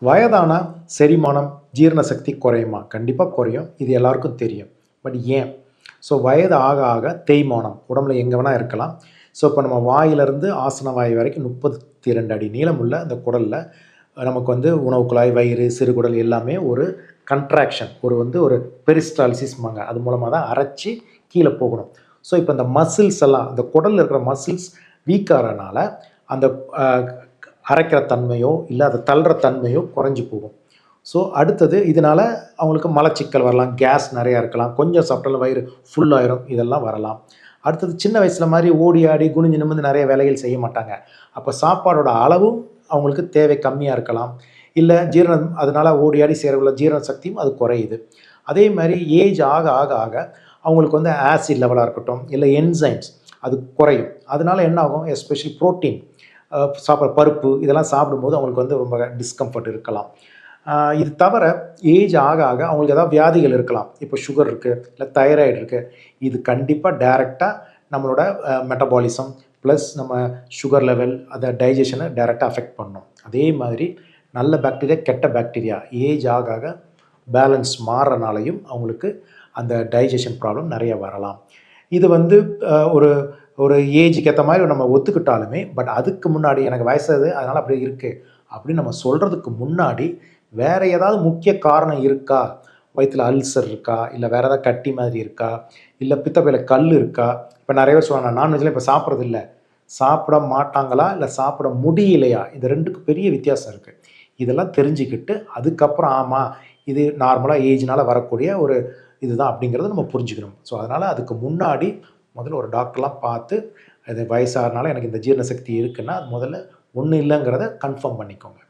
வயதானா செரிமானம், ஜீரண சக்தி குறையுமா? கண்டிப்பாக குறையும். இது எல்லாருக்கும் தெரியும். பட் ஏன்? ஸோ வயது ஆக ஆக தேய்மானம் உடம்புல எங்கே வேணால் இருக்கலாம். ஸோ இப்போ நம்ம வாயிலிருந்து ஆசன வாய் வரைக்கும் 32 அடி நீளமுள்ள அந்த குடலில் நமக்கு வந்து உணவு குழாய், வயிறு, சிறுகுடல் எல்லாமே ஒரு கன்ட்ராக்ஷன், ஒரு பெரிஸ்டால்சிஸ்மாங்க. அது மூலமாக தான் அரைச்சி கீழே போகணும். ஸோ இப்போ இந்த மசில்ஸ் எல்லாம், அந்த குடலில் இருக்கிற மசில்ஸ் வீக் ஆகிறனால அந்த அரைக்கிற தன்மையோ இல்லை அதை தள்ளுற தன்மையோ குறைஞ்சி போகும். ஸோ அடுத்தது இதனால் அவங்களுக்கு மலச்சிக்கல் வரலாம், கேஸ் நிறையா இருக்கலாம், கொஞ்சம் சாப்பிட்டாலும் வயிறு ஃபுல்லாயிரும், இதெல்லாம் வரலாம். அடுத்தது சின்ன வயசில் மாதிரி ஓடி ஆடி குனிஞ்சு நிமிர்ந்து நிறைய வேலைகள் செய்ய மாட்டாங்க. அப்போ சாப்பாடோட அளவும் அவங்களுக்கு தேவை கம்மியாக இருக்கலாம். இல்லை ஜீரணம் அதனால் ஓடி ஆடி செய்கிறவுள்ள ஜீரண சக்தியும் அது குறையுது. அதே மாதிரி ஏஜ் ஆக ஆக ஆக அவங்களுக்கு வந்து ஆசிட் லெவலாக இருக்கட்டும், இல்லை என்சைம்ஸ் அது குறையும். அதனால என்ன ஆகும், எஸ்பெஷலி ப்ரோட்டீன் சாப்பிட்ற பருப்பு இதெல்லாம் சாப்பிடும்போது அவங்களுக்கு வந்து ரொம்ப டிஸ்கம்ஃபர்ட் இருக்கலாம். இது தவிர ஏஜ் ஆக ஆக அவங்களுக்கு ஏதாவது வியாதிகள் இருக்கலாம். இப்போ சுகர் இருக்குது, இல்லை தைராய்டு இருக்குது. இது கண்டிப்பாக டைரெக்டாக நம்மளோட மெட்டபாலிசம் ப்ளஸ் நம்ம சுகர் லெவல் அதை டைஜஷனை டைரெக்டாக அஃபெக்ட் பண்ணும். அதே மாதிரி நல்ல பாக்டீரியா, கெட்ட பாக்டீரியா ஏஜ் ஆக ஆக பேலன்ஸ் மாறுறனாலையும் அவங்களுக்கு அந்த டைஜஷன் ப்ராப்ளம் நிறைய வரலாம். இது வந்து ஒரு ஒரு ஏஜுக்கு ஏற்ற மாதிரி நம்ம ஒத்துக்கிட்டாலுமே, பட் அதுக்கு முன்னாடி எனக்கு வயசாகுது அதனால் அப்படி இருக்குது அப்படின்னு நம்ம சொல்கிறதுக்கு முன்னாடி வேறு ஏதாவது முக்கிய காரணம் இருக்கா? வயிற்றில் அல்சர் இருக்கா? இல்லை வேறு ஏதாவது கட்டி மாதிரி இருக்கா? இல்லை பித்தப்பையில் கல் இருக்கா? இப்போ நிறைய பேர் சொல்லுவாங்க, நான் நான்வெஜ்லாம் இப்போ சாப்பிட்றதில்ல. சாப்பிட மாட்டாங்களா? இல்லை சாப்பிட முடியலையா? இது 2க்கும் பெரிய வித்தியாசம் இருக்குது. இதெல்லாம் தெரிஞ்சுக்கிட்டு அதுக்கப்புறம் ஆமாம் இது நார்மலாக ஏஜ்னால் வரக்கூடிய ஒரு இதுதான் அப்படிங்கிறத நம்ம புரிஞ்சுக்கணும். ஸோ அதனால் அதுக்கு முன்னாடி முதல்ல ஒரு டாக்டர்லாம் பார்த்து, அது வயசாகிறனால எனக்கு இந்த ஜீரண சக்தி இருக்குன்னா அது முதல்ல ஒன்றும் இல்லைங்கிறத கன்ஃபார்ம் பண்ணிக்கோங்க.